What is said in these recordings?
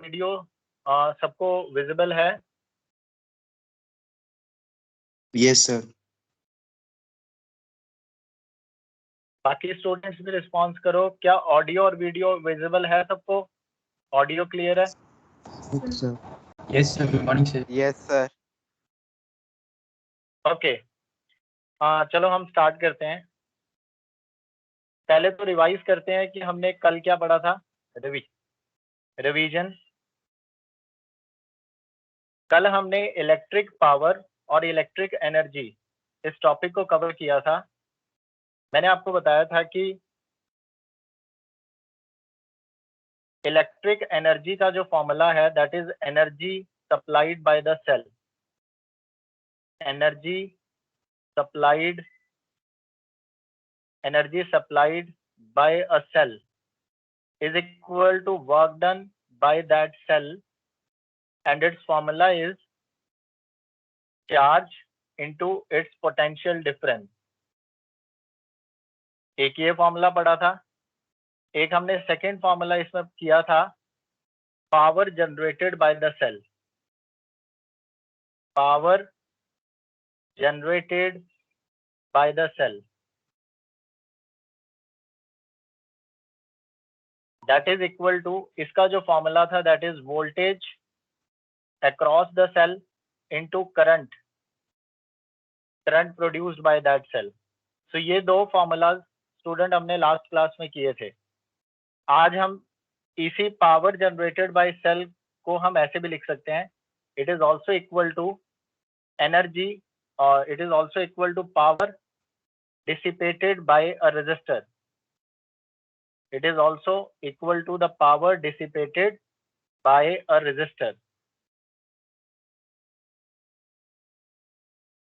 Video सबको visible है? Yes sir. बाकी स्टूडेंट्स भी रिस्पॉन्स करो, क्या ऑडियो और वीडियो विजिबल है सबको? ऑडियो क्लियर है? Yes sir, good morning sir. Yes sir. Okay, चलो हम स्टार्ट करते हैं। पहले तो रिवाइज करते हैं कि हमने कल क्या पढ़ा था। रिवीजन। कल हमने इलेक्ट्रिक पावर और इलेक्ट्रिक एनर्जी इस टॉपिक को कवर किया था। मैंने आपको बताया था कि इलेक्ट्रिक एनर्जी का जो फॉर्मूला है that is energy supplied by the cell. Energy supplied by a cell is equal to work done by that cell, and its formula is charge into its potential difference. एक ये formula पढ़ा था। एक हमने second formula इसमें किया था, power generated by the cell. Power generated by the cell, that is equal to, इसका जो फॉर्मूला था that is voltage across the cell into current produced by that cell. तो ये दो फॉर्मूलाज स्टूडेंट हमने लास्ट क्लास में किए थे। आज हम इसी पावर जनरेटेड बाय सेल को हम ऐसे भी लिख सकते हैं, it is also equal to energy और it is also equal to power dissipated by a resistor. It is also equal to the power dissipated by a resistor.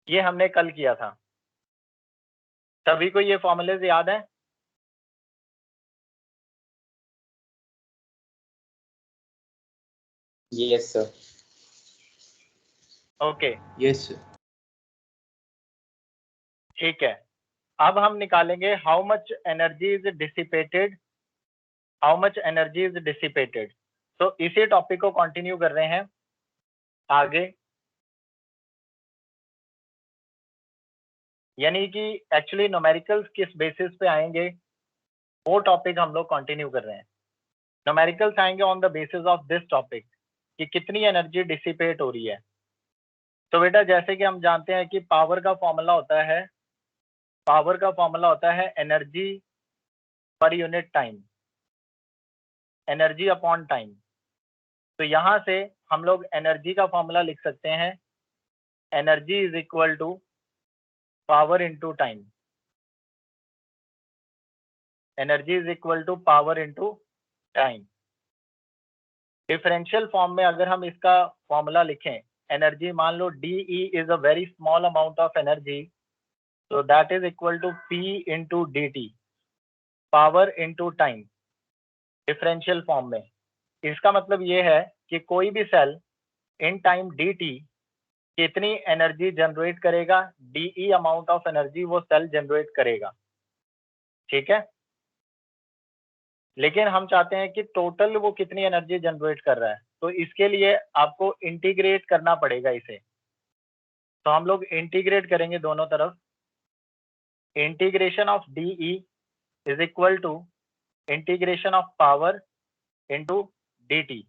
ये हमने कल किया था। सभी को ये फॉर्मूलेज याद है? Yes sir. Okay, yes sir. ठीक है। अब हम निकालेंगे how much energy is dissipated, how much energy is dissipated. तो इसी टॉपिक को कंटिन्यू कर रहे हैं आगे, यानी कि एक्चुअली न्यूमेरिकल्स किस बेसिस पे आएंगे वो टॉपिक हम लोग कंटिन्यू कर रहे हैं। न्यूमेरिकल्स आएंगे on the basis of this topic कि कितनी एनर्जी डिसिपेट हो रही है। तो बेटा जैसे कि हम जानते हैं कि पावर का फॉर्मूला होता है energy per unit time, energy upon time. तो यहाँ से हम लोग एनर्जी का फॉर्मूला लिख सकते हैं, energy is equal to power into time. Energy is equal to power into time. Differential form में अगर हम इसका फॉर्मूला लिखें, एनर्जी मान लो D E is a very small amount of energy, तो that is equal to P into D T, power into time. Differential form में इसका मतलब ये है कि कोई भी cell in time D T कितनी एनर्जी जनरेट करेगा, D E amount of energy वो सेल जनरेट करेगा। ठीक है, लेकिन हम चाहते हैं कि टोटल वो कितनी एनर्जी जनरेट कर रहा है, तो इसके लिए आपको इंटीग्रेट करना पड़ेगा इसे। तो हम लोग इंटीग्रेट करेंगे दोनों तरफ। Integration of d E is equal to integration of power into D t.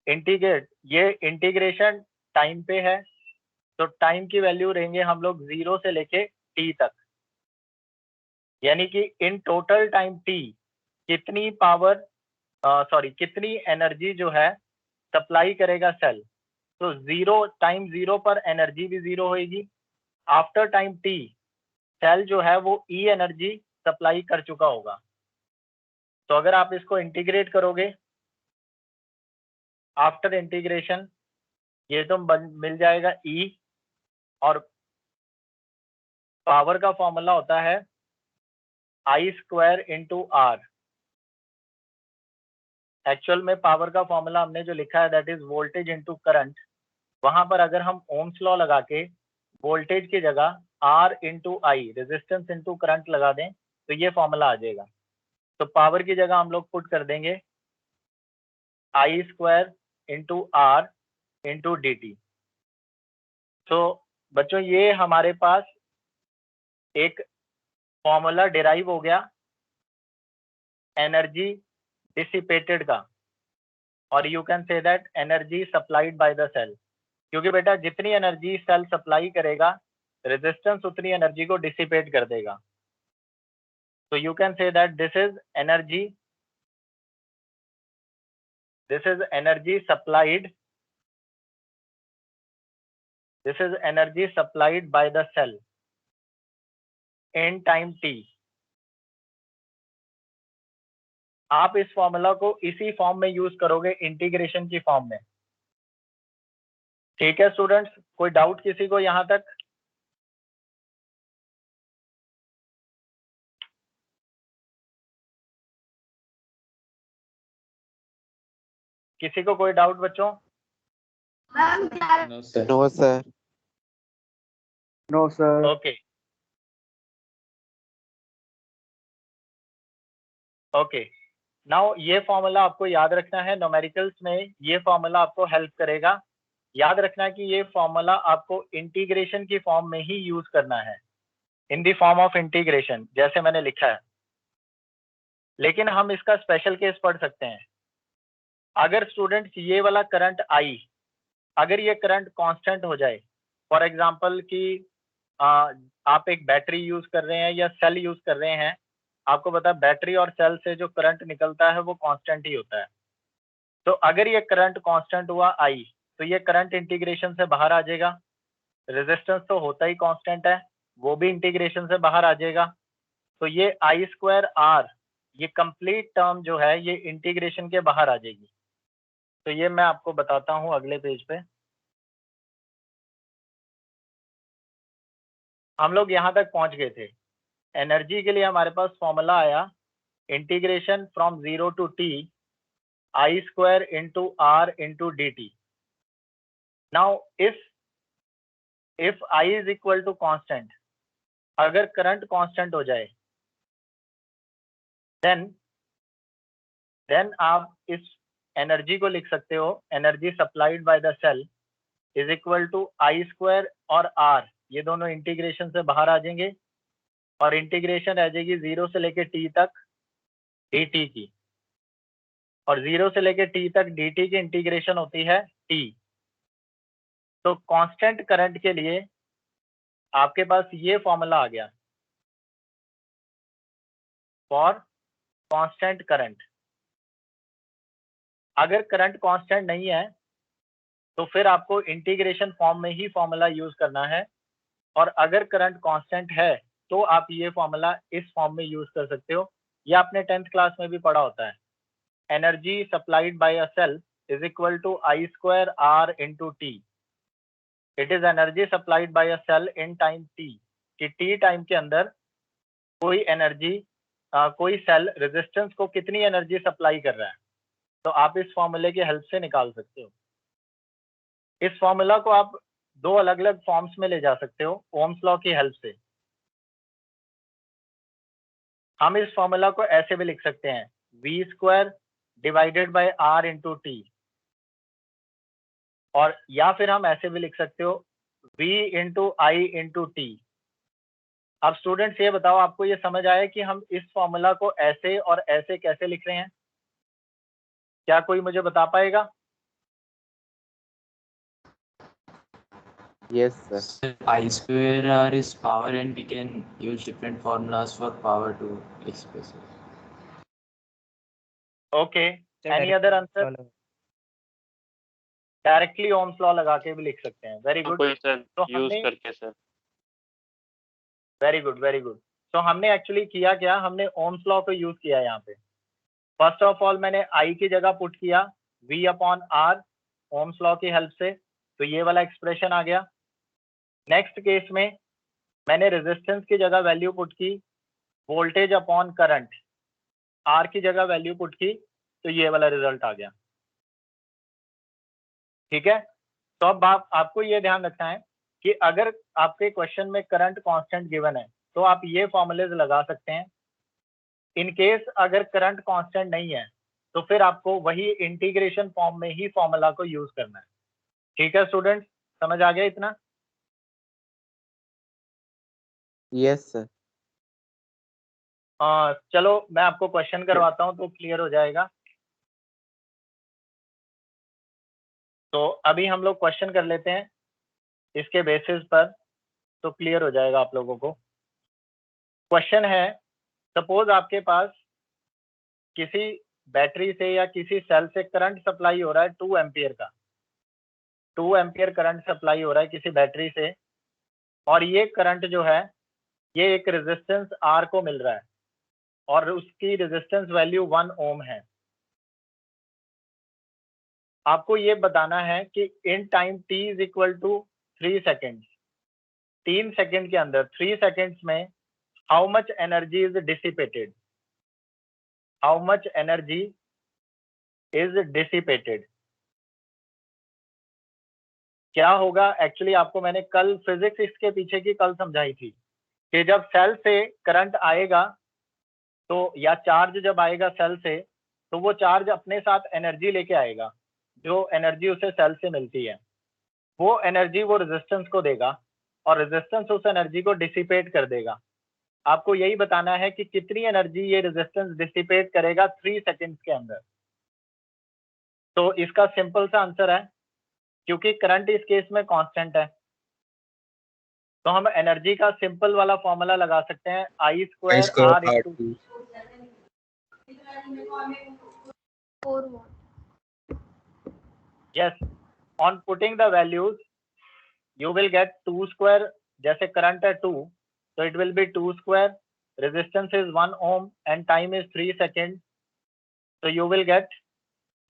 Integrate, ये इंटीग्रेशन टाइम पे है, तो टाइम की वैल्यू रहेंगे हम लोग 0 से लेके टी तक, यानी कि इन टोटल टाइम टी कितनी पावर कितनी एनर्जी जो है सप्लाई करेगा सेल। तो टाइम 0 पर एनर्जी भी 0 होगी। आफ्टर टाइम टी सेल जो है वो ई एनर्जी सप्लाई कर चुका होगा। तो अगर आप इसको इंटीग्रेट करोगे, आफ्टर इंटीग्रेशन ये तो मिल जाएगा ई, और पावर का फॉर्मूला होता है आई स्क्वायर इंटू आर। एक्चुअल में पावर का फॉर्मूला हमने जो लिखा है that is voltage into current. वहां पर अगर हम ओम्स लॉ लगा के वोल्टेज की जगह R into I, resistance into current लगा दें, तो ये फॉर्मूला आ जाएगा। तो पावर की जगह हम लोग पुट कर देंगे I square into R into D T. तो बच्चों ये हमारे पास एक फॉर्मूला डिराइव हो गया एनर्जी डिसिपेटेड का, और you can say that energy supplied by the cell, क्योंकि बेटा जितनी एनर्जी सेल सप्लाई करेगा रेजिस्टेंस उतनी एनर्जी को डिसिपेट कर देगा। तो you can say that this is energy supplied by the cell in time t। आप इस फॉर्मूला को इसी फॉर्म में यूज करोगे, इंटीग्रेशन की फॉर्म में। ठीक है स्टूडेंट्स, कोई डाउट किसी को यहां तक? किसी को कोई डाउट बच्चों? No sir. No sir. No, sir. Okay now ये फॉर्मूला आपको याद रखना है। न्यूमेरिकल्स में ये फॉर्मूला आपको हेल्प करेगा। याद रखना कि ये फॉर्मूला आपको इंटीग्रेशन की फॉर्म में ही यूज करना है, in the form of integration, जैसे मैंने लिखा है। लेकिन हम इसका स्पेशल केस पढ़ सकते हैं। अगर स्टूडेंट्स ये वाला करंट आई, अगर ये करंट कांस्टेंट हो जाए, फॉर एग्जांपल कि आप एक बैटरी यूज कर रहे हैं या सेल यूज कर रहे हैं, आपको पता है बैटरी और सेल से जो करंट निकलता है वो कांस्टेंट ही होता है। तो अगर ये करंट कांस्टेंट हुआ आई, तो ये करंट इंटीग्रेशन से बाहर आ जाएगा। रेजिस्टेंस तो होता ही कांस्टेंट है, वो भी इंटीग्रेशन से बाहर आ जाएगा। तो ये आई स्क्वायर आर, ये कंप्लीट टर्म जो है ये इंटीग्रेशन के बाहर आ जाएगी। तो ये मैं आपको बताता हूँ अगले पेज पे। हम लोग यहाँ तक पहुंच गए थे। एनर्जी के लिए हमारे पास फॉर्मूला आया integration from 0 to t I square into R into D t. Now if I is equal to constant, अगर करंट कांस्टेंट हो जाए देन आप इस एनर्जी को लिख सकते हो, energy supplied by the cell is equal to I square और आर, ये दोनों इंटीग्रेशन से बाहर आ जाएंगे और इंटीग्रेशन रह जाएगी 0 से लेके t तक dt की, और 0 से लेके t तक dt की इंटीग्रेशन होती है t। तो कांस्टेंट करंट के लिए आपके पास ये फॉर्मूला आ गया फॉर कांस्टेंट करंट। अगर करंट कांस्टेंट नहीं है तो फिर आपको इंटीग्रेशन फॉर्म में ही फॉर्मूला यूज करना है, और अगर करंट कांस्टेंट है तो आप ये फॉर्मूला इस फॉर्म में यूज कर सकते हो। ये आपने 10th क्लास में भी पढ़ा होता है, energy supplied by a cell is equal to I square R into T. It is energy supplied by a cell in time t, कि t टाइम के अंदर कोई एनर्जी कोई सेल रेजिस्टेंस को कितनी एनर्जी सप्लाई कर रहा है। तो आप इस फॉर्मूले की हेल्प से निकाल सकते हो। इस फॉर्मूला को आप दो अलग अलग फॉर्म्स में ले जा सकते हो ओम्स लॉ की हेल्प से। हम इस फॉर्मूला को ऐसे भी लिख सकते हैं v square divided by r into T, और या फिर हम ऐसे भी लिख सकते हो v इंटू आई इंटू टी। अब स्टूडेंट्स ये बताओ, आपको ये समझ आया कि हम इस फॉर्मूला को ऐसे और ऐसे कैसे लिख रहे हैं? क्या कोई मुझे बता पाएगा? Yes, sir. I square R is power, and we can use different formulas for power to express it. Okay, any other answer? Directly Ohm's law लगा के भी लिख सकते हैं। Very good. तो यूज करके sir. Very good very good. तो हमने एक्चुअली किया क्या, हमने ओम्स लॉ को यूज किया यहाँ पे। फर्स्ट ऑफ ऑल मैंने आई की जगह पुट किया v upon R Ohm's law की हेल्प से, तो ये वाला एक्सप्रेशन आ गया। नेक्स्ट केस में मैंने रेजिस्टेंस की जगह वैल्यू पुट की वोल्टेज अपॉन करंट, आर की जगह वैल्यू पुट की, तो ये वाला रिजल्ट आ गया। ठीक है, तो अब आपको ये ध्यान रखना है कि अगर आपके क्वेश्चन में करंट कांस्टेंट गिवन है तो आप ये फॉर्मूलेज लगा सकते हैं। इन केस अगर करंट कांस्टेंट नहीं है तो फिर आपको वही इंटीग्रेशन फॉर्म में ही फॉर्मूला को यूज करना है। ठीक है स्टूडेंट्स, समझ आ गया इतना? Yes sir. चलो मैं आपको क्वेश्चन करवाता हूँ तो क्लियर हो जाएगा। तो अभी हम लोग क्वेश्चन कर लेते हैं इसके बेसिस पर, तो क्लियर हो जाएगा आप लोगों को। क्वेश्चन है, सपोज आपके पास किसी बैटरी से या किसी सेल से करंट सप्लाई हो रहा है 2 एम्पियर का, 2 एम्पियर करंट सप्लाई हो रहा है किसी बैटरी से, और ये करंट जो है ये एक रेजिस्टेंस R को मिल रहा है और उसकी रेजिस्टेंस वैल्यू 1 ओम है। आपको ये बताना है कि in time t is equal to 3 second, 3 second के अंदर 3 सेकेंड्स में how much energy is dissipated, how much energy is dissipated. क्या होगा एक्चुअली, आपको मैंने कल फिजिक्स इसके पीछे की कल समझाई थी कि जब सेल से करंट आएगा तो, या चार्ज जब आएगा सेल से, तो वो चार्ज अपने साथ एनर्जी लेके आएगा, जो एनर्जी उसे सेल से मिलती है वो एनर्जी वो रेजिस्टेंस को देगा और रेजिस्टेंस उस एनर्जी को डिसिपेट कर देगा। आपको यही बताना है कि कितनी एनर्जी ये रेजिस्टेंस डिसिपेट करेगा 3 सेकेंड्स के अंदर। तो इसका सिंपल सा आंसर है, क्योंकि करंट इस केस में कांस्टेंट है, तो हम एनर्जी का सिंपल वाला फॉर्मूला लगा सकते हैं I square R into, yes, on putting the values you will get 2 square, जैसे करंट है 2 तो it will be 2 square, resistance is 1 ohm and time is 3 seconds, so you will get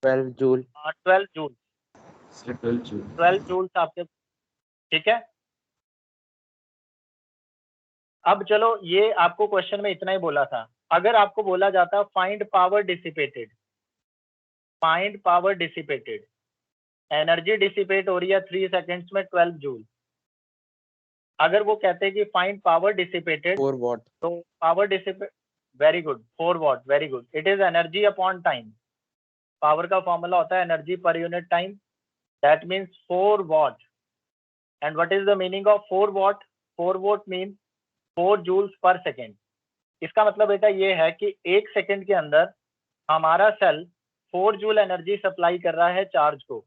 12 joule. 12 joule, 12 joule. 12 joules आपके। ठीक है, अब चलो ये आपको क्वेश्चन में इतना ही बोला था। अगर आपको बोला जाता find power dissipated, find power dissipated, energy dissipate हो रही है 3 सेकेंड्स में 12 जूल, अगर वो कहते हैं कि फाइंड पावर डिसिपेटेड 4 वॉट। तो power dissipate, very good, 4 watt, very good, it is energy upon time. Power का फॉर्मूला होता है energy per unit time, that means 4 watt. And what is the meaning of 4 watt? 4 watt mean 4 joules per second. इसका मतलब बेटा ये है कि 1 second के अंदर हमारा सेल 4 जूल एनर्जी सप्लाई कर रहा है चार्ज को,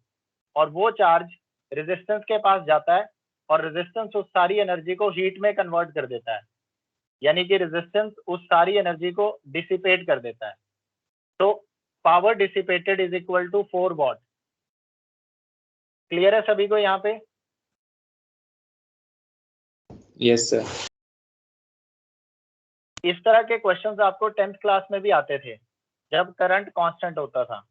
और वो चार्ज रेजिस्टेंस के पास जाता है और रेजिस्टेंस उस सारी एनर्जी को हीट में कन्वर्ट कर देता है, यानी कि रेजिस्टेंस उस सारी एनर्जी को डिसिपेट कर देता है। तो power dissipated is equal to 4 watt. Clear है सभी को यहाँ पे? Yes sir. इस तरह के क्वेश्चंस आपको 10th क्लास में भी आते थे जब करंट कांस्टेंट होता था,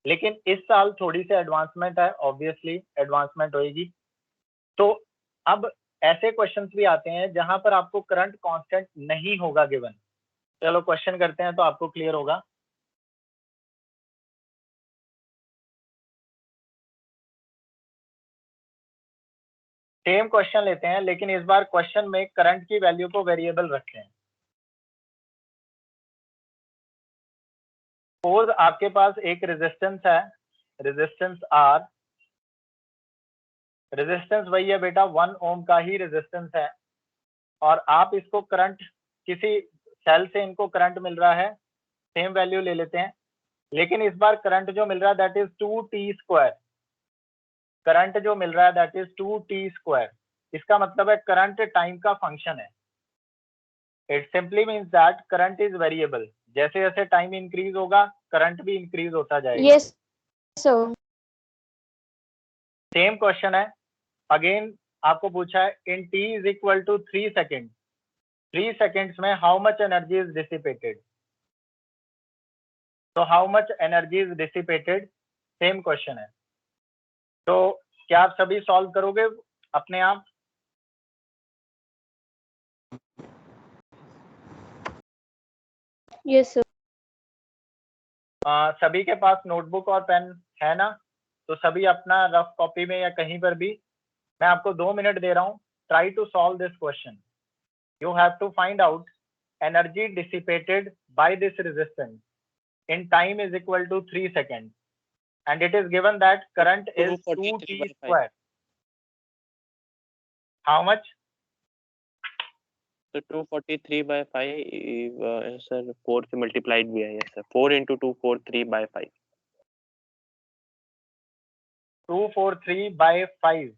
लेकिन इस साल थोड़ी सी एडवांसमेंट है, ऑब्वियसली एडवांसमेंट होएगी, तो अब ऐसे क्वेश्चंस भी आते हैं जहां पर आपको करंट कांस्टेंट नहीं होगा गिवन। चलो क्वेश्चन करते हैं तो आपको क्लियर होगा। सेम क्वेश्चन लेते हैं, लेकिन इस बार क्वेश्चन में करंट की वैल्यू को वेरिएबल रखते हैं। सपोज आपके पास एक रेजिस्टेंस है, रेजिस्टेंस R, रेजिस्टेंस वही है बेटा 1 ओम का ही रेजिस्टेंस है, और आप इसको करंट, किसी सेल से इनको करंट मिल रहा है, सेम वैल्यू ले लेते हैं, लेकिन इस बार करंट जो मिल रहा है that is 2t square, current जो मिल रहा है दैट इज 2t स्क्वायर। इसका मतलब है करंट टाइम का फंक्शन है। It simply means that current is variable, जैसे जैसे टाइम इंक्रीज होगा करंट भी इंक्रीज होता जाएगा। Yes sir. सेम क्वेश्चन है, अगेन आपको पूछा है in t is equal to 3 second, 3 seconds में how much energy is dissipated, तो how much energy is dissipated, same question है। तो क्या आप सभी सॉल्व करोगे अपने आप? Yes sir. सभी के पास नोटबुक और पेन है ना? तो सभी अपना रफ कॉपी में या कहीं पर भी, मैं आपको 2 मिनट दे रहा हूँ, try to solve this question. You have to find out energy dissipated by this resistance in time is equal to 3 seconds, and it is given that current is 2t 243 by 5. square. How much? So 243 by 5 sir 4 से multiplied भी है. Yes sir, 4 into 243 by 5. 243 by 5.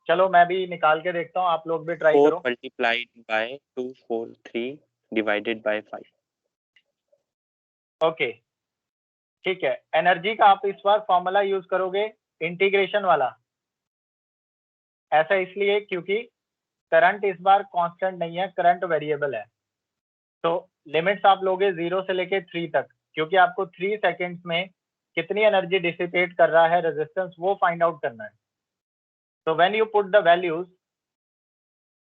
चलो मैं भी निकाल के देखता हूँ, आप लोग भी ट्राई 4 करो. multiplied by 243 divided by 5. Okay, ठीक है. एनर्जी का आप इस बार फॉर्मूला यूज करोगे इंटीग्रेशन वाला. ऐसा इसलिए क्योंकि करंट इस बार कांस्टेंट नहीं है, करंट वेरिएबल है. तो लिमिट्स आप लोगे 0 से लेके 3 तक, क्योंकि आपको 3 सेकेंड्स में कितनी एनर्जी डिसिपेट कर रहा है रेजिस्टेंस, वो फाइंड आउट करना है. तो when you put the values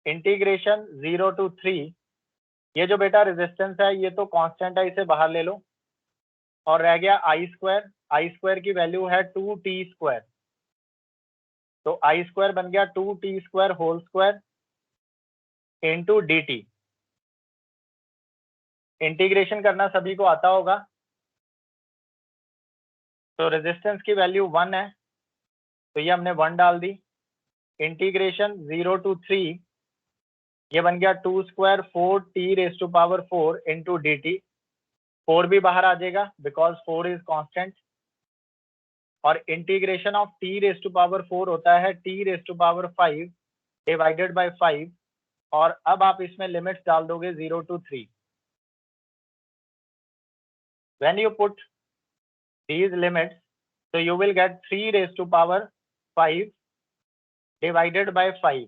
integration 0 to 3, ये जो बेटा रेजिस्टेंस है ये तो कांस्टेंट है, इसे बाहर ले लो और रह गया आई स्क्वायर. आई स्क्वायर की वैल्यू है 2t स्क्वायर. तो आई स्क्वायर बन गया 2t square whole square into dt. Integration करना सभी को आता होगा. तो रेजिस्टेंस की वैल्यू 1 है, तो ये हमने 1 डाल दी. इंटीग्रेशन 0 to 3, ये बन गया 2 square 4t raise to power 4 into dt. 4 भी बाहर आ जाएगा बिकॉज 4 इज कांस्टेंट. और integration of t raise to power 4 होता है t raise to power 5 divided by 5. और अब आप इसमें लिमिट्स डाल दोगे 0 to 3. When you put these limits, so you will get 3 raised to power 5 divided by 5.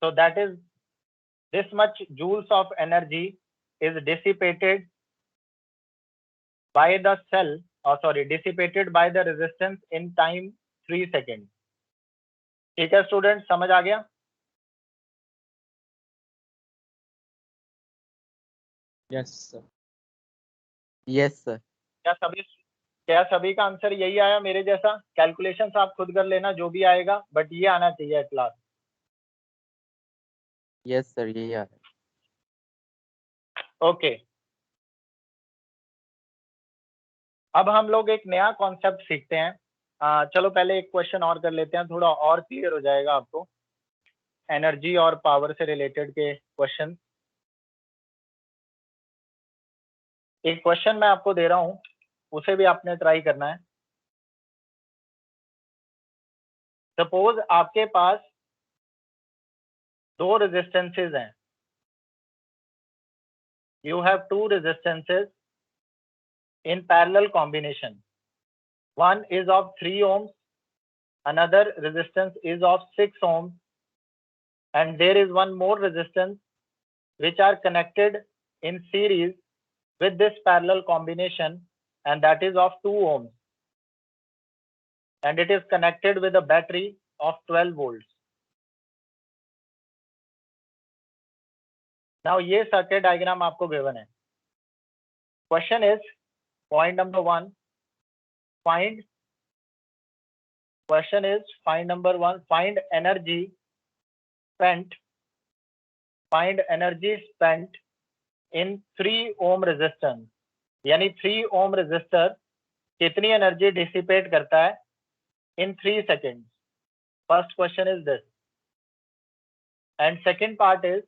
So that is this much joules of energy is dissipated by the cell, or sorry, dissipated by the resistance in time 3 seconds. ठीक है student, समझ आ गया? Yes sir. Yes sir. क्या सभी का answer यही आया मेरे जैसा? कैलकुलेशन आप खुद कर लेना जो भी आएगा, बट ये आना चाहिए एट लास्ट. Yes sir, यही आ रहा है. ओके, अब हम लोग एक नया कॉन्सेप्ट सीखते हैं. चलो पहले एक क्वेश्चन और कर लेते हैं, थोड़ा और क्लियर हो जाएगा आपको. एनर्जी और पावर से रिलेटेड के क्वेश्चन. एक क्वेश्चन मैं आपको दे रहा हूं, उसे भी आपने ट्राई करना है. सपोज आपके पास 2 रेजिस्टेंसेस हैं. You have 2 resistances in parallel combination. One is of 3 ohms, another resistance is of 6 ohms, and there is one more resistance which are connected in series with this parallel combination, and that is of 2 ohms, and it is connected with a battery of 12 volts. Now ये circuit diagram आपको given है. Question is, point number 1, find energy spent in 3 ohm resistance. यानी 3 ohm resistor कितनी energy dissipate करता है in 3 seconds. First question is this, and second part is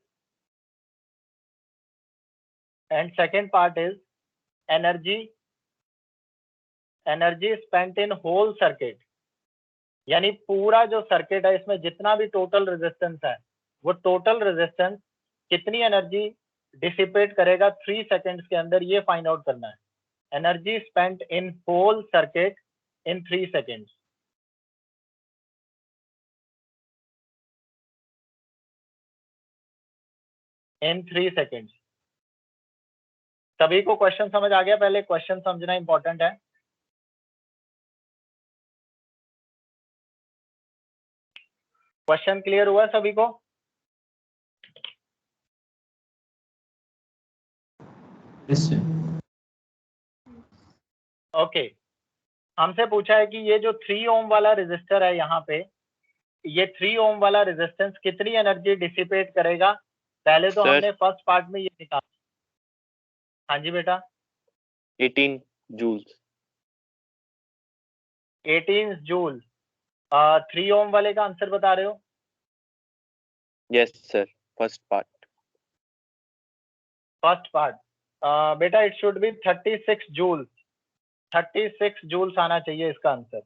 energy spent in whole circuit. यानी पूरा जो circuit है इसमें जितना भी टोटल रेजिस्टेंस है, वो टोटल रेजिस्टेंस कितनी एनर्जी डिसिपेट करेगा 3 सेकेंड्स के अंदर, ये फाइंड आउट करना है. Energy spent in whole circuit in 3 seconds. In 3 seconds. सभी को क्वेश्चन समझ आ गया? पहले क्वेश्चन समझना इंपॉर्टेंट है. क्वेश्चन क्लियर हुआ सभी को? ओके, हमसे पूछा है कि ये जो 3 ओम वाला रेजिस्टर है यहाँ पे, ये 3 ओम वाला रेजिस्टेंस कितनी एनर्जी डिसिपेट करेगा पहले तो Sir. हमने फर्स्ट पार्ट में ये निकाला। हाँ जी बेटा। 18 joules. 18 जूल। 3 ओम वाले का आंसर बता रहे हो? Yes sir, first part. First part बेटा it should be 36 joule. 36 joules आना चाहिए इसका answer.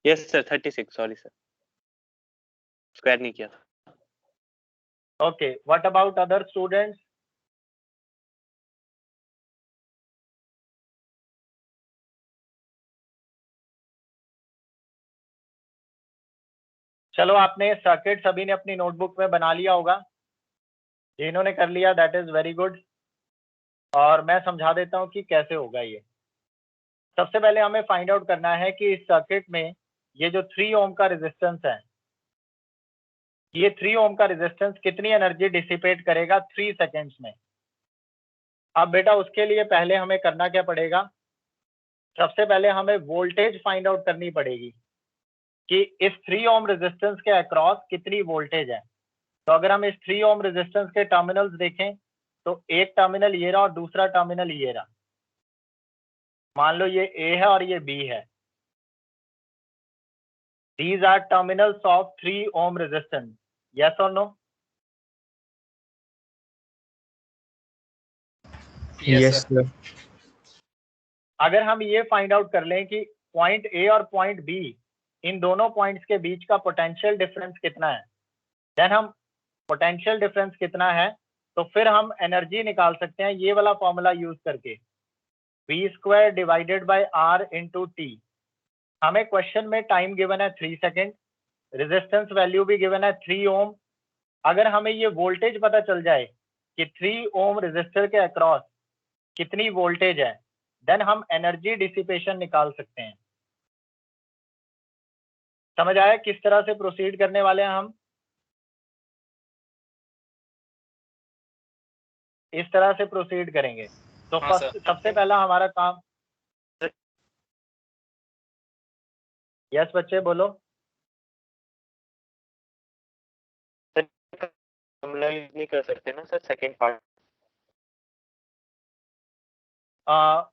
Yes sir, 36, sorry sir, square नहीं किया था। Okay, what about other students? चलो, आपने सर्किट सभी ने अपनी नोटबुक में बना लिया होगा। जिन्होंने कर लिया दैट इज वेरी गुड। और मैं समझा देता हूं कि कैसे होगा ये। सबसे पहले हमें फाइंड आउट करना है कि इस सर्किट में ये जो 3 ओम का रेजिस्टेंस है, ये 3 ओम का रेजिस्टेंस कितनी एनर्जी डिसिपेट करेगा 3 सेकेंड्स में। अब बेटा उसके लिए पहले हमें करना क्या पड़ेगा? सबसे पहले हमें वोल्टेज फाइंड आउट करनी पड़ेगी कि इस 3 ओम रेजिस्टेंस के अक्रॉस कितनी वोल्टेज है। तो अगर हम इस 3 ओम रेजिस्टेंस के टर्मिनल्स देखें तो एक टर्मिनल ये रहा और दूसरा टर्मिनल ये रहा। मान लो ये ए है और ये बी है। These are terminals of 3 ohm resistance. Yes or no? Yes sir. अगर हम ये फाइंड आउट कर लें कि पॉइंट ए और पॉइंट बी, इन दोनों पॉइंट्स के बीच का पोटेंशियल डिफरेंस कितना है, देन हम पोटेंशियल डिफरेंस कितना है तो फिर हम एनर्जी निकाल सकते हैं ये वाला फॉर्मूला यूज करके, v² divided by r into T. हमें क्वेश्चन में टाइम गिवन है 3 सेकेंड, रेजिस्टेंस वैल्यू भी गिवन है 3 ओम। अगर हमें ये वोल्टेज पता चल जाए कि 3 ओम रेजिस्टर के अक्रॉस कितनी वोल्टेज है, देन हम एनर्जी डिसिपेशन निकाल सकते हैं। समझ आया किस तरह से प्रोसीड करने वाले हैं हम? इस तरह से प्रोसीड करेंगे। तो हाँ, फर्स्ट सबसे पहला हमारा काम, यस बच्चे बोलो। फॉर्मूला यूज नहीं कर सकते ना सर सेकंड पार्ट?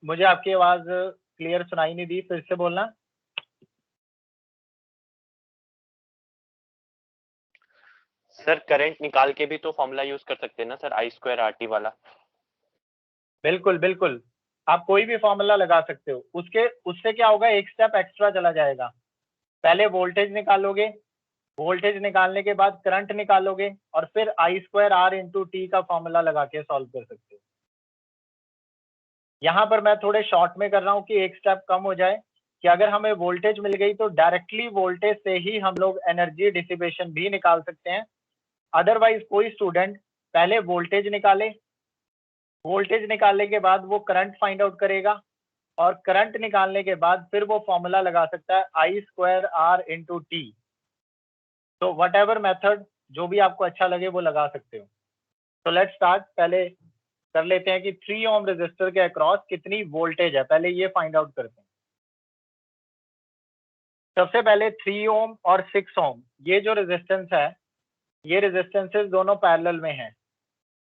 मुझे आपकी आवाज क्लियर सुनाई नहीं दी, फिर से बोलना। सर करंट निकाल के भी तो फॉर्मूला यूज कर सकते हैं ना सर, I² RT वाला। बिल्कुल बिल्कुल, आप कोई भी फॉर्मूला लगा सकते हो। उससे क्या होगा, एक स्टेप एक्स्ट्रा चला जाएगा। पहले वोल्टेज निकालोगे, वोल्टेज निकालने के बाद करंट निकालोगे और फिर I² R इंटू टी का फॉर्मूला लगा के सॉल्व कर सकते हो। यहाँ पर मैं थोड़े शॉर्ट में कर रहा हूँ कि एक स्टेप कम हो जाए, कि अगर हमें वोल्टेज मिल गई तो डायरेक्टली वोल्टेज से ही हम लोग एनर्जी डिसिपेशन भी निकाल सकते हैं। अदरवाइज कोई स्टूडेंट पहले वोल्टेज निकाले, वोल्टेज निकालने के बाद वो करंट फाइंड आउट करेगा और करंट निकालने के बाद फिर वो फॉर्मूला लगा सकता है I² R इंटू टी। तो वट एवर मेथड जो भी आपको अच्छा लगे वो लगा सकते हो। तो लेट्स स्टार्ट। पहले कर लेते हैं कि 3 ओम रेजिस्टर के अक्रॉस कितनी वोल्टेज है, पहले ये फाइंड आउट करते हैं। सबसे पहले 3 ओम और 6 ओम ये जो रेजिस्टेंस है, ये रेजिस्टेंसेस दोनों पैरेलल में हैं,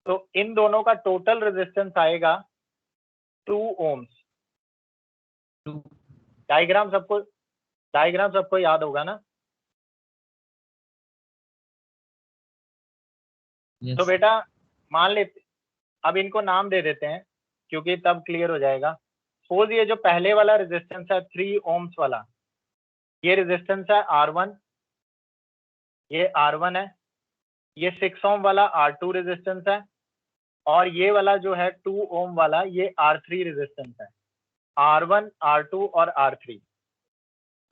तो इन दोनों का टोटल रेजिस्टेंस आएगा 2 ओम्स। डायग्राम सबको याद होगा ना? Yes. तो बेटा मान लेते, अब इनको नाम दे देते हैं क्योंकि तब क्लियर हो जाएगा। सपोज ये जो पहले वाला रेजिस्टेंस है 3 ओम्स वाला, ये रेजिस्टेंस है R1, ये R1 है। ये 6 ओम वाला R2 रेजिस्टेंस है और ये वाला जो है 2 ओम वाला ये R3 रेजिस्टेंस है। R1, R2 और R3।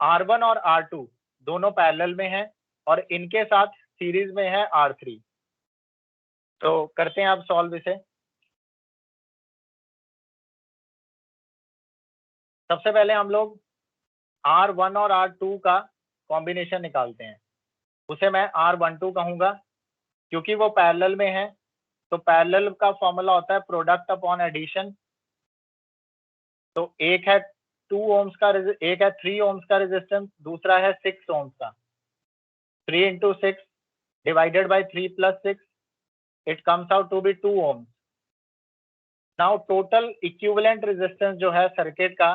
R1 और R2 दोनों पैरेलल में हैं और इनके साथ सीरीज में है R3। तो करते हैं आप सॉल्व इसे। सबसे पहले हम लोग R1 और R2 का कॉम्बिनेशन निकालते हैं। उसे मैं R12 कहूंगा क्योंकि वो पैरेलल में है। तो पैरेलल का फॉर्मूला होता है प्रोडक्ट अपॉन एडिशन। तो एक है 2 ओम्स का, एक है 3 ओम्स का रेजिस्टेंस, दूसरा है 6 ओम्स का। 3 into 6 divided by 3 plus 6, it comes out to be 2 ohms. Now total equivalent resistance जो है सर्किट का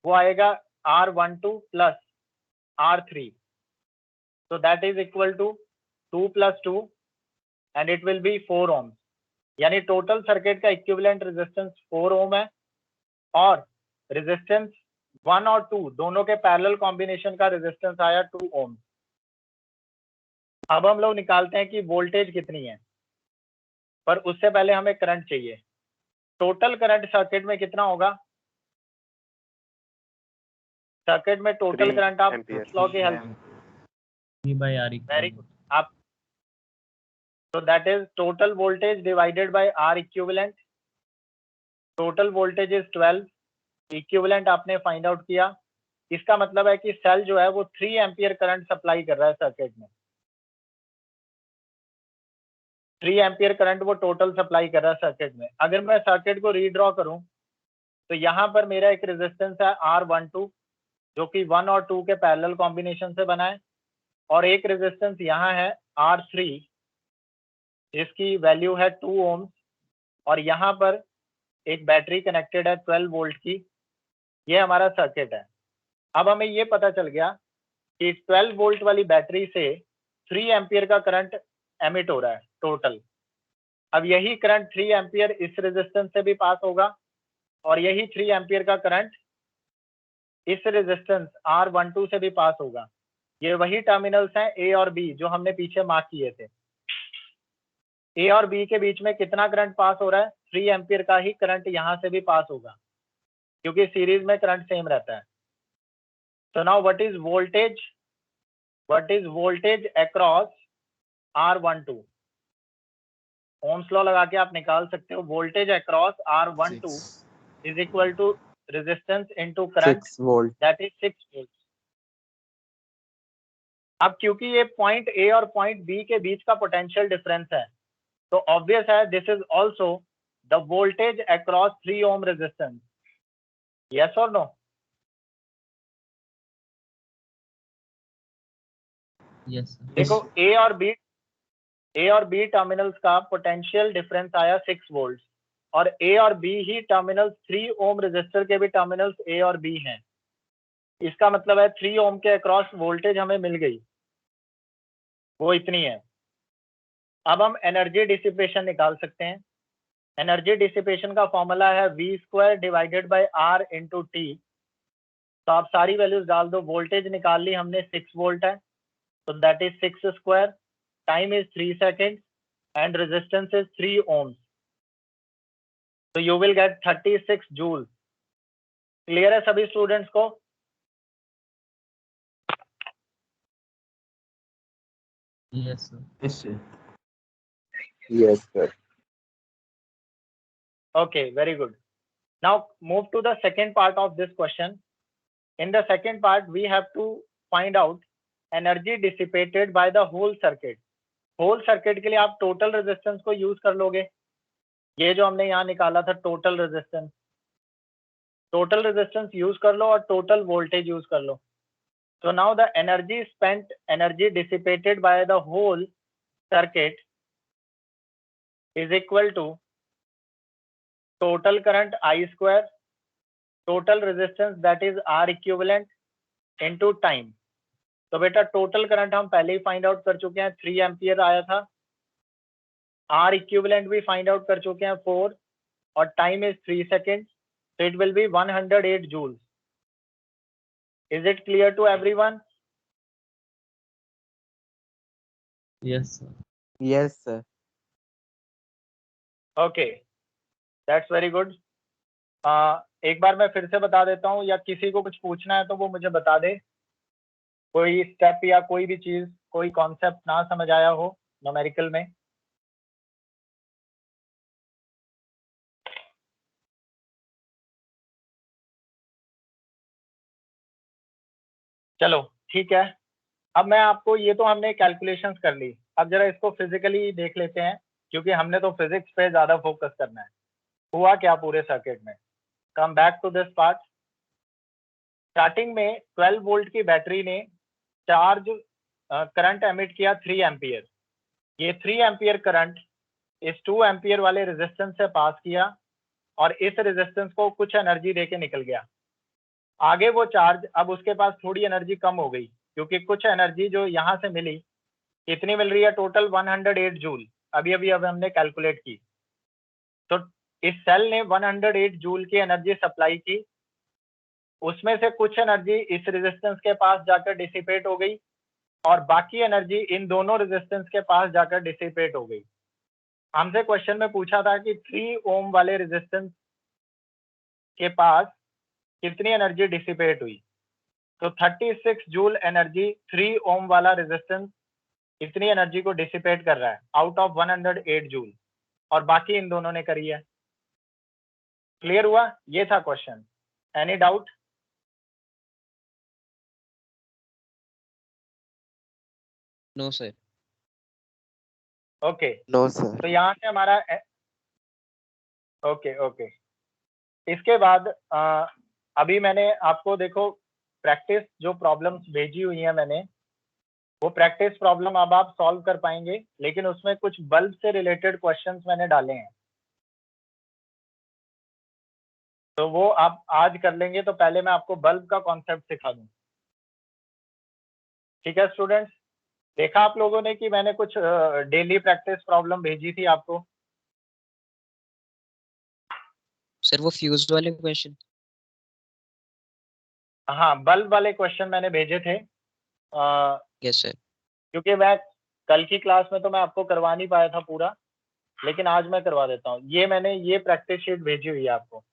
वो आएगा R12 plus R3. So that is equal to 2 plus 2 and it will be 4 ohms. यानी total circuit का equivalent resistance 4 ओम है और resistance 1 और 2 दोनों के पैरेलल कॉम्बिनेशन का रेजिस्टेंस आया 2 ओम। अब हम लोग निकालते हैं कि वोल्टेज कितनी है, पर उससे पहले हमें करंट चाहिए। टोटल करंट सर्किट में कितना होगा? सर्किट में टोटल करंट आप लॉ की हेल्प वेरी गुड आप so that is total voltage divided by R equivalent. Total voltage is 12, equivalent आपने फाइंड आउट किया। इसका मतलब है कि सेल जो है वो 3 एम्पियर करंट सप्लाई कर रहा है सर्किट में। 3 एम्पियर करंट वो टोटल सप्लाई कर रहा है सर्किट में। अगर मैं सर्किट को रीड्रॉ करूं तो यहाँ पर मेरा एक रेजिस्टेंस है R12 जो कि 1 और 2 के पैरेलल कॉम्बिनेशन से बना है और एक रेजिस्टेंस यहाँ है R3 जिसकी वैल्यू है 2 ओम्स और यहाँ पर एक बैटरी कनेक्टेड है 12 वोल्ट की। ये हमारा सर्किट है। अब हमें ये पता चल गया कि 12 वोल्ट वाली बैटरी से 3 एम्पियर का करंट एमिट हो रहा है टोटल। अब यही करंट 3 एम्पियर इस रेजिस्टेंस से भी पास होगा और यही 3 एम्पियर का करंट इस रेजिस्टेंस R12 से भी पास होगा। ये वही टर्मिनल्स हैं A और B जो हमने पीछे मार्क किए थे। ए और बी के बीच में कितना करंट पास हो रहा है? 3 एम्पियर का ही करंट यहाँ से भी पास होगा क्योंकि सीरीज में करंट सेम रहता है। So now what is voltage? What is voltage across R12? Ohm's law लगा के आप निकाल सकते हो। Voltage across R12 is equal to resistance into current 6 volt. that is 6 volts. अब क्योंकि ये पॉइंट ए और पॉइंट बी के बीच का पोटेंशियल डिफरेंस है तो ऑब्वियस है this is also the voltage across 3 ohm resistance. Yes और नो? यस। देखो ए और बी टर्मिनल्स का पोटेंशियल डिफरेंस आया 6 वोल्ट और ए और बी ही टर्मिनल्स 3 ओम रेजिस्टर के भी टर्मिनल्स ए और बी हैं। इसका मतलब है 3 ओम के अक्रॉस वोल्टेज हमें मिल गई, वो इतनी है। अब हम एनर्जी डिसिपेशन निकाल सकते हैं। एनर्जी डिसिपेशन का फॉर्मूला है V² divided by R into T. तो आप सारी वैल्यूज डाल दो। वोल्टेज निकाल ली हमने 6 वोल्ट है तो that is 6 square, time is 3 second and resistance is 3 ohms. तो you will get 36 joule. Clear है सभी स्टूडेंट्स को? Yes sir. Yes, sir. Okay, very good. Now move to the second part of this question. In the second part, we have to find out energy dissipated by the whole circuit. Whole circuit के लिए आप total resistance को use कर लोगे। ये जो हमने यहाँ निकाला था total resistance use कर लो और total voltage use कर लो। So now the energy dissipated by the whole circuit is equal to total current I square, total resistance that is R equivalent into time. तो बेटा टोटल करंट हम पहले ही find out कर चुके हैं, 3 ampere आया था। R equivalent भी फाइंड आउट कर चुके हैं 4 और time is 3 second, so it will be 108 joules. Is it clear to everyone? Yes sir. Yes, sir. Okay, that's very good. एक बार मैं फिर से बता देता हूँ या किसी को कुछ पूछना है तो वो मुझे बता दे। कोई स्टेप या कोई भी चीज, कोई कॉन्सेप्ट ना समझ आया हो न्यूमेरिकल में। चलो ठीक है। अब मैं आपको, ये तो हमने कैलकुलेशंस कर ली, अब जरा इसको फिजिकली देख लेते हैं क्योंकि हमने तो फिजिक्स पे ज्यादा फोकस करना है। हुआ क्या पूरे सर्किट में? Come back to this part. Starting में 12 वोल्ट की बैटरी ने चार्ज करंट एमिट किया 3 एम्पियर। ये 3 एम्पियर करंट इस 2 एम्पियर वाले रेजिस्टेंस से पास किया और इस रेजिस्टेंस को कुछ एनर्जी देके निकल गया। आगे वो चार्ज, अब उसके पास थोड़ी एनर्जी कम हो गई क्योंकि कुछ एनर्जी जो यहाँ से मिली, कितनी मिल रही है टोटल 108 जूल, अभी हमने कैलकुलेट की। तो इस सेल ने 108 जूल की एनर्जी सप्लाई की, उसमें से कुछ एनर्जी इस रेजिस्टेंस के पास जाकर डिसिपेट हो गई और बाकी एनर्जी इन दोनों रेजिस्टेंस के पास जाकर डिसिपेट हो गई। हमसे क्वेश्चन में पूछा था कि 3 ओम वाले रेजिस्टेंस के पास कितनी एनर्जी डिसिपेट हुई, तो 36 जूल एनर्जी 3 ओम वाला रेजिस्टेंस इतनी एनर्जी को डिसिपेट कर रहा है आउट ऑफ 108 जूल, और बाकी इन दोनों ने करी है। क्लियर हुआ? ये था question. Any doubt? No sir. Okay, no sir. तो यहाँ से हमारा ओके। इसके बाद अभी मैंने आपको देखो प्रैक्टिस जो प्रॉब्लम्स भेजी हुई है मैंने, वो प्रैक्टिस प्रॉब्लम अब आप सॉल्व कर पाएंगे, लेकिन उसमें कुछ बल्ब से रिलेटेड क्वेश्चंस मैंने डाले हैं, तो वो आप आज कर लेंगे। तो पहले मैं आपको बल्ब का कॉन्सेप्ट सिखा दूं। ठीक है स्टूडेंट्स, देखा आप लोगों ने कि मैंने कुछ डेली प्रैक्टिस प्रॉब्लम भेजी थी आपको? सर वो फ्यूज वाले क्वेश्चन? हाँ, बल्ब वाले क्वेश्चन मैंने भेजे थे। Yes sir. क्योंकि मैं कल की क्लास में तो मैं आपको करवा नहीं पाया था पूरा, लेकिन आज मैं करवा देता हूँ। ये मैंने ये प्रैक्टिस शीट भेजी हुई है आपको,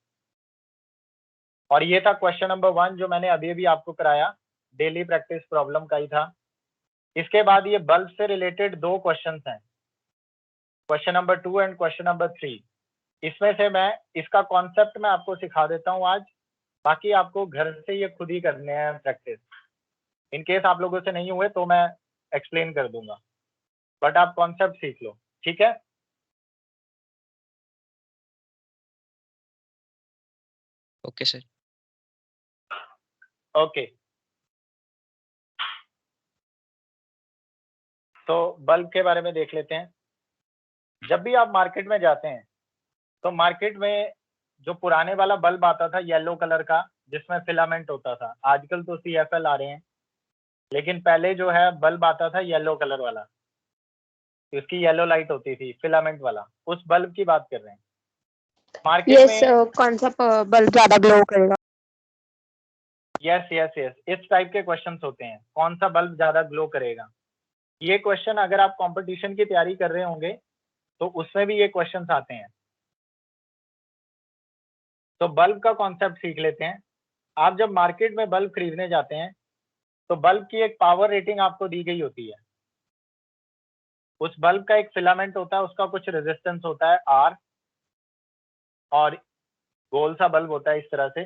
और ये था क्वेश्चन नंबर 1 जो मैंने अभी आपको कराया, डेली प्रैक्टिस प्रॉब्लम का ही था। इसके बाद ये बल्ब से रिलेटेड 2 क्वेश्चंस हैं, question number 2 and question number 3। इसमें से मैं इसका कॉन्सेप्ट मैं आपको सिखा देता हूँ आज, बाकी आपको घर से ये खुद ही करने हैं प्रैक्टिस। इन केस आप लोगों से नहीं हुए तो मैं एक्सप्लेन कर दूंगा, बट आप कॉन्सेप्ट सीख लो। ठीक है? Okay sir. ओके, तो बल्ब के बारे में देख लेते हैं। जब भी आप मार्केट में जाते हैं तो मार्केट में जो पुराने वाला बल्ब आता था येलो कलर का, जिसमें फिलामेंट होता था, आजकल तो CFL आ रहे हैं, लेकिन पहले जो है बल्ब आता था येलो कलर वाला, इसकी येलो लाइट होती थी, फिलामेंट वाला, उस बल्ब की बात कर रहे हैं। मार्केट में कौन सा बल्ब ज्यादा ग्लो करेगा? यस, इस टाइप के क्वेश्चंस होते हैं, कौन सा बल्ब ज्यादा ग्लो करेगा। ये क्वेश्चन अगर आप कंपटीशन की तैयारी कर रहे होंगे तो उसमें भी ये क्वेश्चंस आते हैं। तो बल्ब का कॉन्सेप्ट सीख लेते हैं। आप जब मार्केट में बल्ब खरीदने जाते हैं तो बल्ब की एक पावर रेटिंग आपको दी गई होती है। उस बल्ब का एक फिलामेंट होता है, उसका कुछ रेजिस्टेंस होता है R, और गोल सा बल्ब होता है इस तरह से,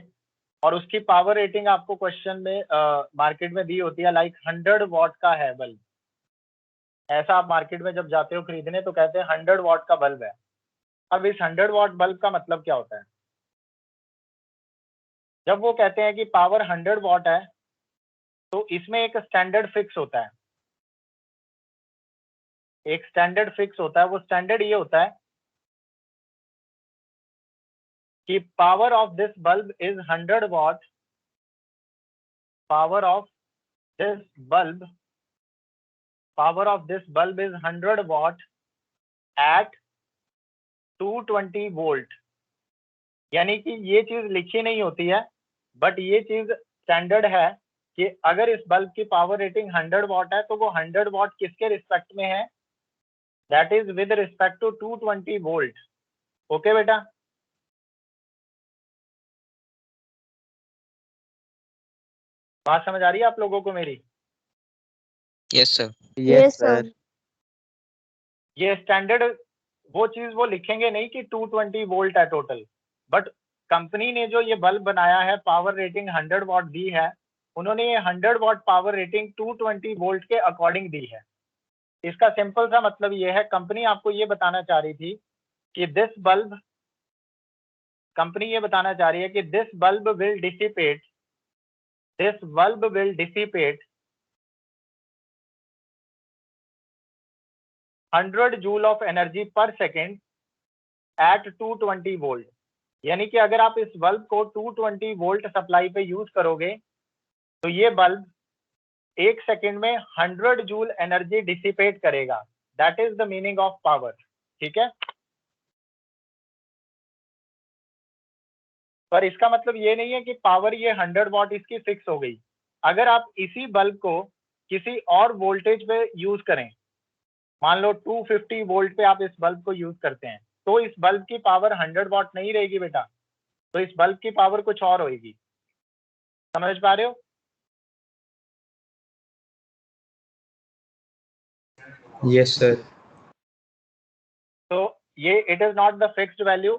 और उसकी पावर रेटिंग आपको क्वेश्चन में मार्केट में दी होती है, लाइक 100 वॉट का है बल्ब। ऐसा आप मार्केट में जब जाते हो खरीदने तो कहते हैं 100 वॉट का बल्ब है। अब इस 100 वॉट बल्ब का मतलब क्या होता है? जब वो कहते हैं कि पावर 100 वॉट है तो इसमें एक स्टैंडर्ड फिक्स होता है, एक स्टैंडर्ड फिक्स होता है। वो स्टैंडर्ड ये होता है कि power of this bulb is 100 watt, power of this bulb is 100 watt at 220 volt. यानी कि ये चीज लिखी नहीं होती है, बट ये चीज स्टैंडर्ड है कि अगर इस बल्ब की पावर रेटिंग 100 वॉट है तो वो 100 वॉट किसके रिस्पेक्ट में है? That is with respect to 220 volt. Okay बेटा? बात समझ आ रही है आप लोगों को मेरी? Yes sir. Yes sir. ये स्टैंडर्ड वो चीज वो लिखेंगे नहीं कि 220 वोल्ट है टोटल, बट कंपनी ने जो ये बल्ब बनाया है, पावर रेटिंग 100 वॉट दी है, उन्होंने ये 100 वॉट पावर रेटिंग 220 वोल्ट के अकॉर्डिंग दी है। इसका सिंपल सा मतलब ये है, कंपनी आपको ये बताना चाह रही थी कि this bulb will dissipate 100 joule of energy पर सेकेंड एट 220 वोल्ट। यानी कि अगर आप इस बल्ब को 220 वोल्ट सप्लाई पे यूज करोगे तो ये बल्ब 1 सेकेंड में 100 जूल एनर्जी डिसिपेट करेगा। That is the meaning of power. ठीक है, पर इसका मतलब ये नहीं है कि पावर ये 100 वॉट इसकी फिक्स हो गई। अगर आप इसी बल्ब को किसी और वोल्टेज पे यूज करें, मान लो 250 वोल्ट पे आप इस बल्ब को यूज करते हैं, तो इस बल्ब की पावर 100 वॉट नहीं रहेगी बेटा, तो इस बल्ब की पावर कुछ और होगी। समझ पा रहे हो? Yes sir. तो ये it is not the fixed value.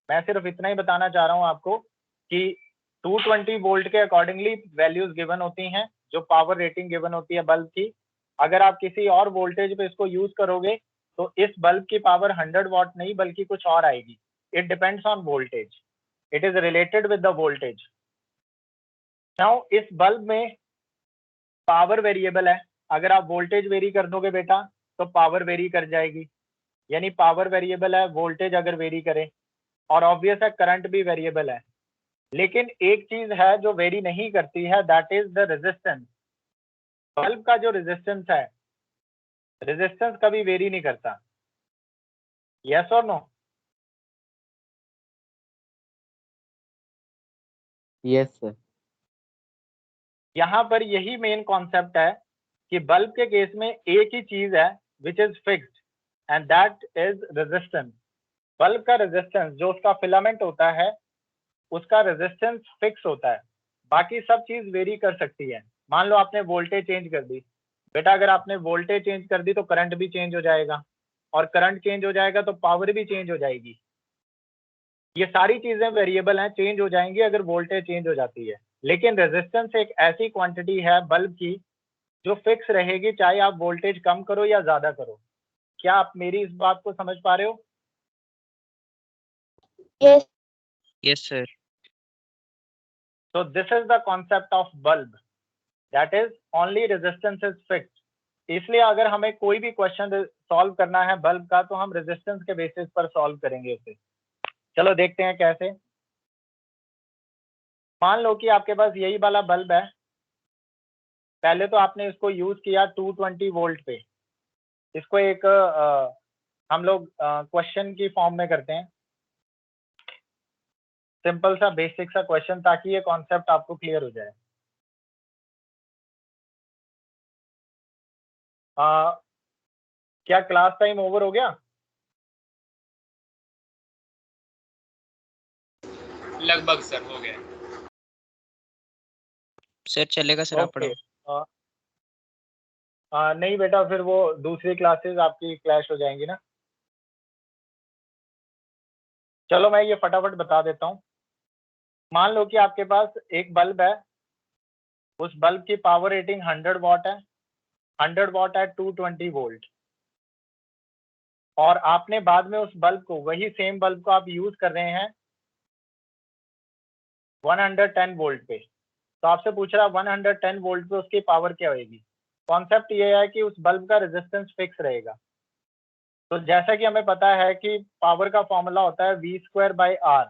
मैं सिर्फ इतना ही बताना चाह रहा हूं आपको कि 220 वोल्ट के अकॉर्डिंगली वैल्यूज गिवन होती हैं, जो पावर रेटिंग गिवन होती है बल्ब की। अगर आप किसी और वोल्टेज पे इसको यूज करोगे तो इस बल्ब की पावर 100 वॉट नहीं बल्कि कुछ और आएगी। It depends on voltage, it is related with the voltage. Now इस बल्ब में पावर वेरिएबल है, अगर आप वोल्टेज वेरी कर दोगे बेटा तो पावर वेरी कर जाएगी। यानी पावर वेरिएबल है, वोल्टेज अगर वेरी करे, और ऑब्वियस है करंट भी वेरिएबल है। लेकिन एक चीज है जो वेरी नहीं करती है, that is the resistance. Bulb का जो रेजिस्टेंस है, रेजिस्टेंस कभी वेरी नहीं करता। यस और नो? Yes sir. यहाँ पर यही मेन कॉन्सेप्ट है कि बल्ब के केस में एक ही चीज है which is fixed and that is resistance. Bulb का रेजिस्टेंस, जो उसका फिलामेंट होता है, उसका रेजिस्टेंस फिक्स होता है। बाकी सब चीज वेरी कर सकती है। मान लो आपने वोल्टेज चेंज कर दी बेटा, अगर आपने वोल्टेज चेंज कर दी तो करंट भी चेंज हो जाएगा, और करंट चेंज हो जाएगा तो पावर भी चेंज हो जाएगी। ये सारी चीजें वेरिएबल हैं, चेंज हो जाएंगी अगर वोल्टेज चेंज हो जाती है। लेकिन रेजिस्टेंस एक ऐसी क्वांटिटी है बल्ब की जो फिक्स रहेगी, चाहे आप वोल्टेज कम करो या ज्यादा करो। क्या आप मेरी इस बात को समझ पा रहे हो? Yes. Yes sir. So this is the concept of bulb, that is only resistance is fixed. इसलिए अगर हमें कोई भी क्वेश्चन सॉल्व करना है बल्ब का तो हम रेजिस्टेंस के बेसिस पर सॉल्व करेंगे उसे। चलो देखते हैं कैसे। मान लो कि आपके पास यही वाला बल्ब है, पहले तो आपने इसको यूज किया 220 वोल्ट पे। इसको एक हम लोग क्वेश्चन की फॉर्म में करते हैं, सिंपल सा बेसिक सा क्वेश्चन, ताकि ये कॉन्सेप्ट आपको क्लियर हो जाए। क्या क्लास टाइम ओवर हो गया? लगभग सर हो गया। सर चलेगा सर, आप ओके। पढ़ो। नहीं बेटा, फिर वो दूसरी क्लासेस आपकी क्लैश हो जाएंगी ना। चलो मैं ये फटाफट बता देता हूँ। मान लो कि आपके पास एक बल्ब है, उस बल्ब की पावर रेटिंग 100 वॉट है, 100 वॉट एट 220 वोल्ट, और आपने बाद में उस बल्ब को, वही सेम बल्ब को आप यूज कर रहे हैं 110 वोल्ट पे। तो आपसे पूछ रहा 110 वोल्ट पे उसकी पावर क्या होगी। कॉन्सेप्ट ये है कि उस बल्ब का रेजिस्टेंस फिक्स रहेगा। तो जैसा कि हमें पता है कि पावर का फॉर्मूला होता है V²/R।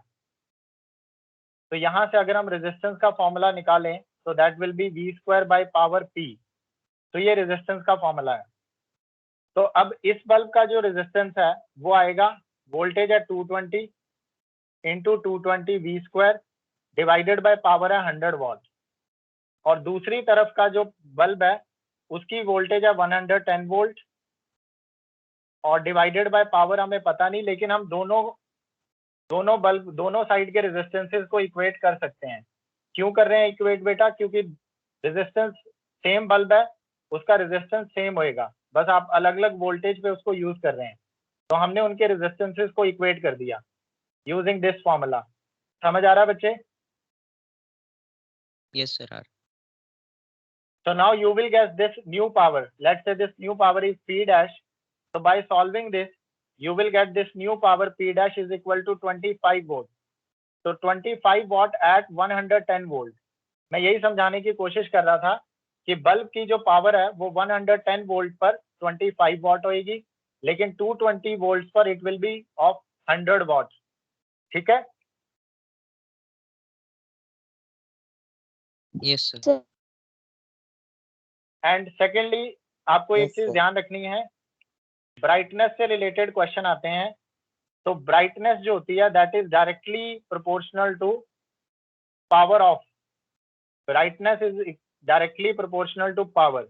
तो यहाँ से अगर हम रेजिस्टेंस का फॉर्मूला निकालें तो दैट विल बी V²/P। तो ये रेजिस्टेंस का फॉर्मूला है। तो अब इस बल्ब का जो रेजिस्टेंस है वो आएगा, वोल्टेज है 220 into 220 V² divided by power है 100 वॉट, और दूसरी तरफ का जो बल्ब है उसकी वोल्टेज है 110 वोल्ट, और डिवाइडेड बाय पावर हमें पता नहीं, लेकिन हम दोनों बल्ब, दोनों साइड के रेजिस्टेंसेस को इक्वेट कर सकते हैं। क्यों कर रहे हैं इक्वेट बेटा? क्योंकि रेजिस्टेंस सेम बल्ब है, उसका रेजिस्टेंस सेम होएगा, बस आप अलग अलग वोल्टेज पे उसको यूज कर रहे हैं। तो हमने उनके रेजिस्टेंसेस को इक्वेट कर दिया यूजिंग दिस फॉर्मूला। समझ आ रहा है बच्चे? Yes sir. R. So now you will get this new power. Let's say this new power is P dash. So by solving this, you will get this new power P dash is equal to 25 volt. So 25 watt at 110 volt. मैं यही समझाने की कोशिश कर रहा था कि bulb की जो पावर है वो 110 वोल्ट पर 25 वॉट होगी, लेकिन 220 वोल्ट पर it will be of 100 what. ठीक है, यस सर। एंड सेकेंडली आपको एक चीज ध्यान रखनी है, ब्राइटनेस से रिलेटेड क्वेश्चन आते हैं। तो ब्राइटनेस जो होती है that is directly proportional to power of, brightness is directly proportional to power.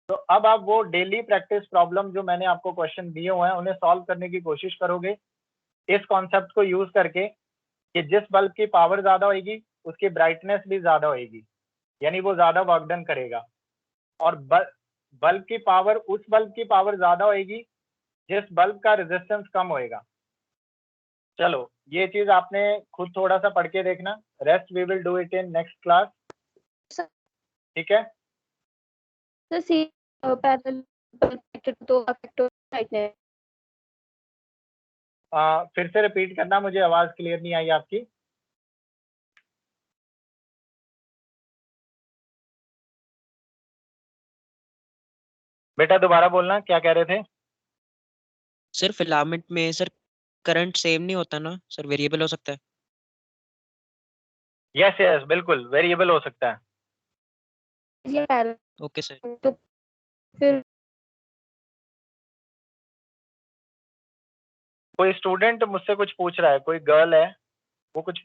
तो अब आप वो डेली प्रैक्टिस प्रॉब्लम जो मैंने आपको क्वेश्चन दिए हुए हैं उन्हें सॉल्व करने की कोशिश करोगे इस कॉन्सेप्ट को यूज करके कि जिस बल्ब की पावर ज्यादा होगी उसकी ब्राइटनेस भी ज्यादा होगी, यानी वो ज्यादा वर्क डन करेगा। और बल्ब की पावर, उस बल्ब की पावर ज्यादा होगी जिस बल्ब का रेजिस्टेंस कम होएगा। चलो ये चीज आपने खुद थोड़ा सा पढ़ के देखना, rest we will do it in next class. ठीक है, तो सी पैरेलल तो अफेक्ट ब्राइटनेस। फिर से रिपीट करना, मुझे आवाज क्लियर नहीं आई आपकी। बेटा दोबारा बोलना, क्या कह रहे थे? सर फिलामेंट में सर करंट सेम नहीं होता ना सर, वेरिएबल हो सकता है। यस यस बिल्कुल वेरिएबल हो सकता है। ये पैरेलल ओके सर। तो फिर कोई स्टूडेंट मुझसे कुछ पूछ रहा है, कोई गर्ल है, वो कुछ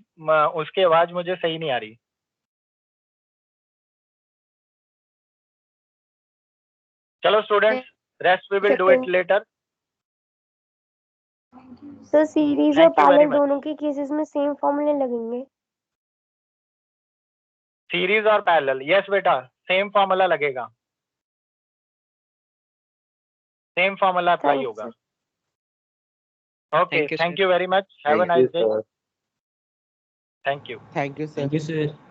उसकी आवाज मुझे सही नहीं आ रही। चलो students, rest we will do it later. Sir series और Thank you very parallel much. दोनों के केसेस में सेम फॉर्मूले लगेंगे। सीरीज और पैरेलल, यस बेटा सेम फॉर्मूला लगेगा, सेम फॉर्मूला अप्लाई Thanks, होगा। sir. Okay, Thank you, thank sir. You very much, have a nice day. Thank you. Thank you, sir.